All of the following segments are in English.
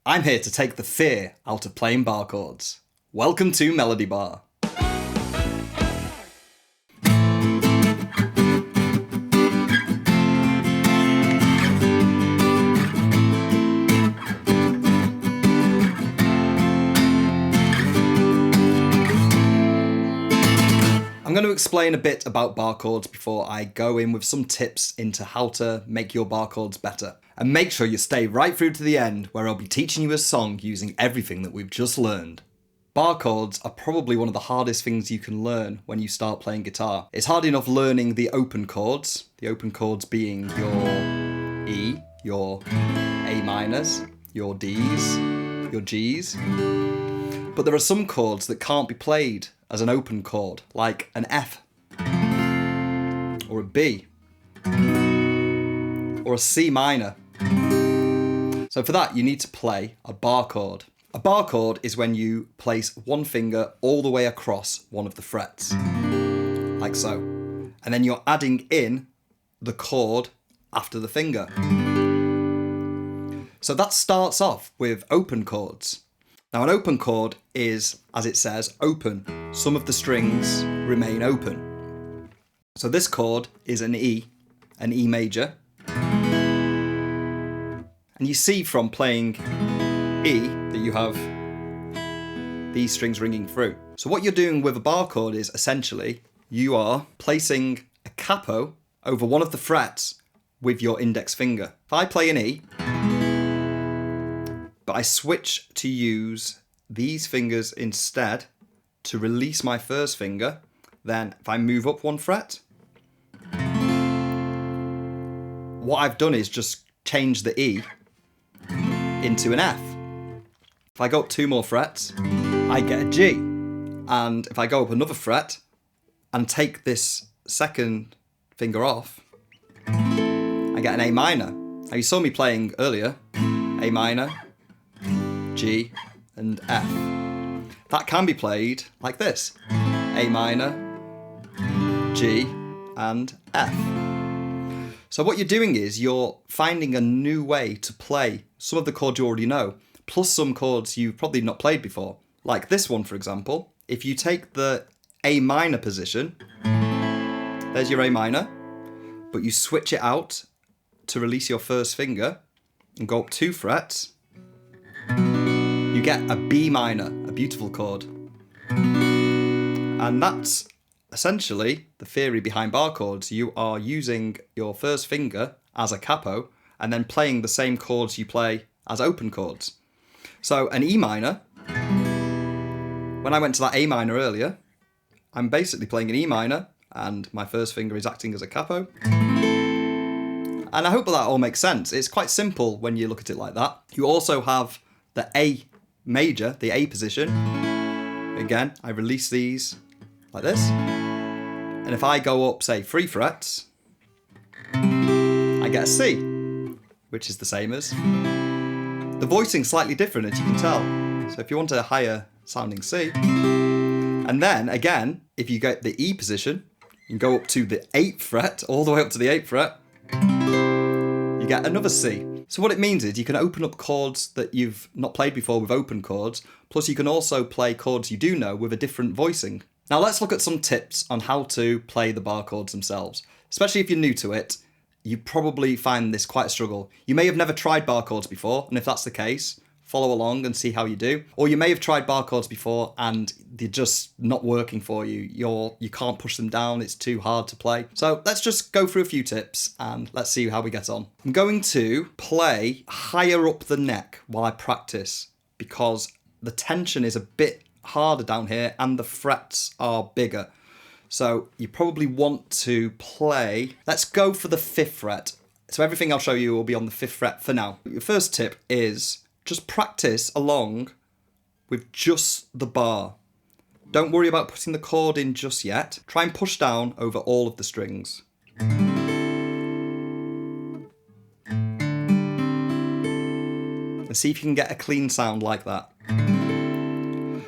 I'm here to take the fear out of playing bar chords. Welcome to Melody Bar. I'm going to explain a bit about bar chords before I go in with some tips into how to make your bar chords better. And make sure you stay right through to the end, where I'll be teaching you a song using everything that we've just learned. Bar chords are probably one of the hardest things you can learn when you start playing guitar. It's hard enough learning the open chords being your E, your A minors, your Ds, your Gs. But there are some chords that can't be played as an open chord, like an F, or a B, or a C minor. So for that, you need to play a bar chord. A bar chord is when you place one finger all the way across one of the frets, like so. And then you're adding in the chord after the finger. So that starts off with open chords. Now, an open chord is, as it says, open. Some of the strings remain open. So this chord is an E major. And you see from playing E that you have these strings ringing through. So what you're doing with a bar chord is essentially you are placing a capo over one of the frets with your index finger. If I play an E, but I switch to use these fingers instead to release my first finger, then if I move up one fret, what I've done is just change the E into an F. If I go up two more frets, I get a G. And if I go up another fret and take this second finger off, I get an A minor. Now you saw me playing earlier, A minor, G, and F. That can be played like this: A minor, G, and F. So what you're doing is you're finding a new way to play some of the chords you already know, plus some chords you've probably not played before. Like this one, for example. If you take the A minor position, there's your A minor, but you switch it out to release your first finger and go up two frets, you get a B minor, a beautiful chord. And that's essentially the theory behind bar chords. You are using your first finger as a capo and then playing the same chords you play as open chords. So an E minor, when I went to that A minor earlier, I'm basically playing an E minor and my first finger is acting as a capo. And I hope that all makes sense. It's quite simple when you look at it like that. You also have the A major, the A position. Again, I release these like this. And if I go up, say, 3 frets, I get a C, which is the same as. The voicing's slightly different, as you can tell. So if you want a higher sounding C, and then again, if you get the E position, you can go up to the 8th fret, all the way up to the 8th fret, you get another C. So what it means is you can open up chords that you've not played before with open chords, plus you can also play chords you do know with a different voicing. Now let's look at some tips on how to play the bar chords themselves. Especially if you're new to it, you probably find this quite a struggle. You may have never tried bar chords before, and if that's the case, follow along and see how you do. Or you may have tried bar chords before and they're just not working for you. You can't push them down, it's too hard to play. So let's just go through a few tips and let's see how we get on. I'm going to play higher up the neck while I practice because the tension is a bit harder down here and the frets are bigger. So you probably want to play, let's go for the 5th fret. So everything I'll show you will be on the 5th fret for now. Your first tip is just practice along with just the bar. Don't worry about putting the chord in just yet. Try and push down over all of the strings. And see if you can get a clean sound like that.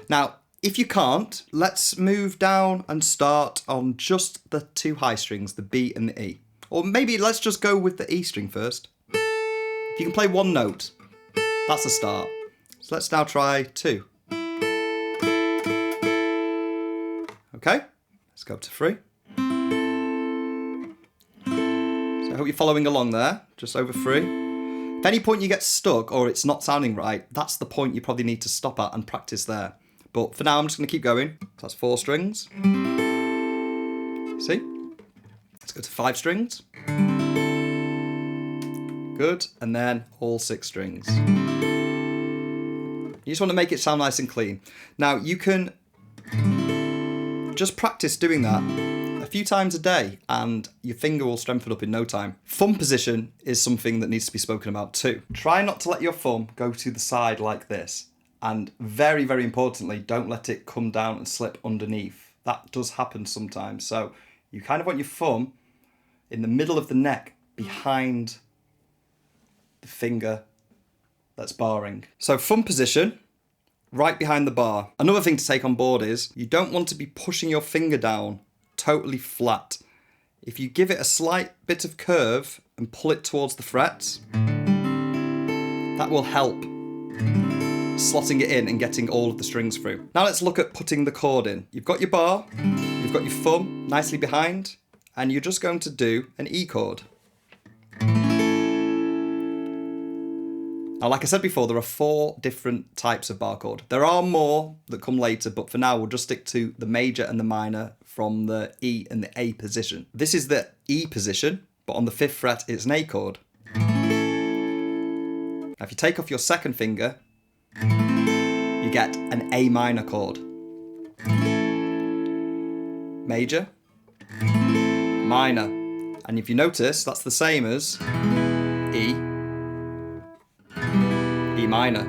Now, if you can't, let's move down and start on just the 2 high strings, the B and the E. Or maybe let's just go with the E string first. If you can play one note, that's a start. So let's now try 2. Okay, let's go up to 3. So I hope you're following along there, just over 3. If any point you get stuck or it's not sounding right, that's the point you probably need to stop at and practice there. But for now, I'm just going to keep going. So that's 4 strings. See? Let's go to 5 strings. Good. And then all 6 strings. You just want to make it sound nice and clean. Now, you can just practice doing that a few times a day and your finger will strengthen up in no time. Thumb position is something that needs to be spoken about too. Try not to let your thumb go to the side like this. And very, very importantly, don't let it come down and slip underneath. That does happen sometimes. So you kind of want your thumb in the middle of the neck behind the finger that's barring. So thumb position, right behind the bar. Another thing to take on board is you don't want to be pushing your finger down totally flat. If you give it a slight bit of curve and pull it towards the frets, that will help slotting it in and getting all of the strings through. Now let's look at putting the chord in. You've got your bar, you've got your thumb nicely behind, and you're just going to do an E chord. Now, like I said before, there are 4 different types of bar chord. There are more that come later, but for now, we'll just stick to the major and the minor from the E and the A position. This is the E position, but on the 5th fret, it's an A chord. Now, if you take off your second finger, you get an A minor chord. Major, minor. And if you notice, that's the same as E, E minor,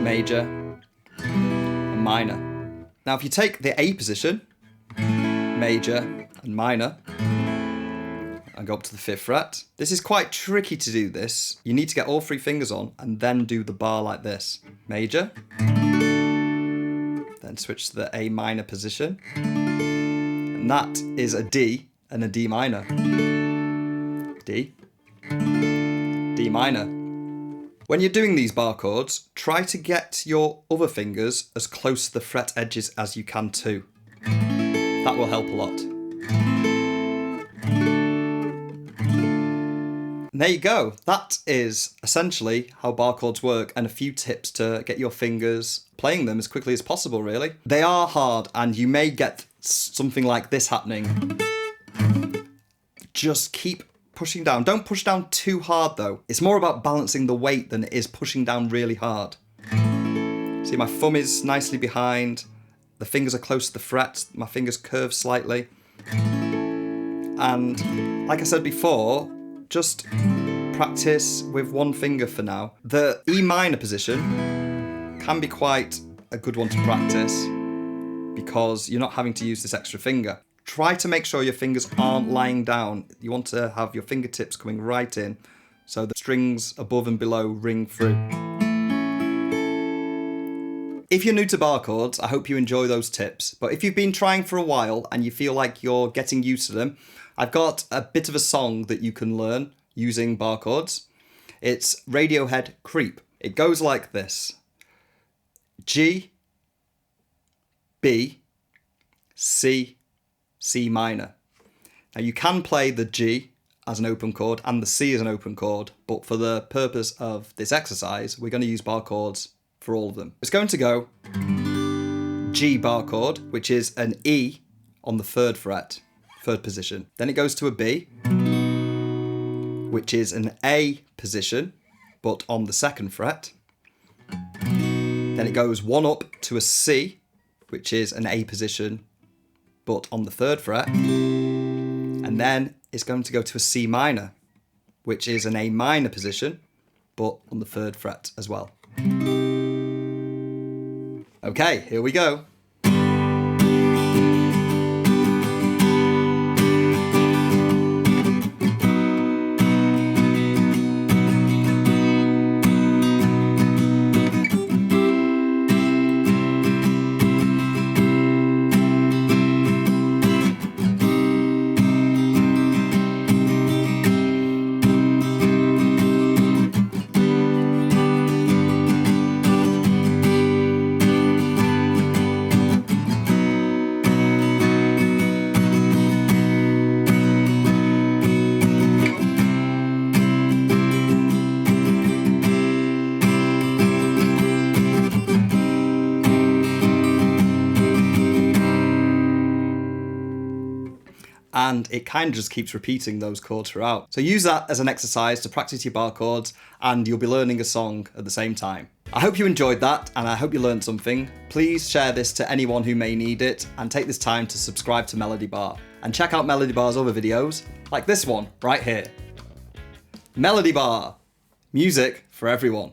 major, and minor. Now if you take the A position, major and minor, and go up to the 5th fret, this is quite tricky to do this. You need to get all 3 fingers on and then do the bar like this. Major, then switch to the A minor position, and that is a D and a D minor. D, D minor. When you're doing these bar chords, try to get your other fingers as close to the fret edges as you can too. That will help a lot. And there you go. That is essentially how bar chords work, and a few tips to get your fingers playing them as quickly as possible, really. They are hard and you may get something like this happening. Just keep pushing down. Don't push down too hard though. It's more about balancing the weight than it is pushing down really hard. See, my thumb is nicely behind. The fingers are close to the frets. My fingers curve slightly. And like I said before, just practice with one finger for now. The E minor position can be quite a good one to practice because you're not having to use this extra finger. Try to make sure your fingers aren't lying down. You want to have your fingertips coming right in so the strings above and below ring through. If you're new to bar chords, I hope you enjoy those tips. But if you've been trying for a while and you feel like you're getting used to them, I've got a bit of a song that you can learn using bar chords. It's Radiohead Creep. It goes like this. G, B, C, C minor. Now you can play the G as an open chord and the C as an open chord, but for the purpose of this exercise, we're going to use bar chords for all of them. It's going to go G bar chord, which is an E on the 3rd fret, 3rd position. Then it goes to a B, which is an A position, but on the 2nd fret. Then it goes 1 up to a C, which is an A position, but on the 3rd fret. And then it's going to go to a C minor, which is an A minor position, but on the 3rd fret as well. Okay, here we go. and it kind of just keeps repeating those chords throughout. So use that as an exercise to practice your bar chords, and you'll be learning a song at the same time. I hope you enjoyed that, and I hope you learned something. Please share this to anyone who may need it, and take this time to subscribe to Melody Bar. And check out Melody Bar's other videos, like this one right here. Melody Bar, music for everyone.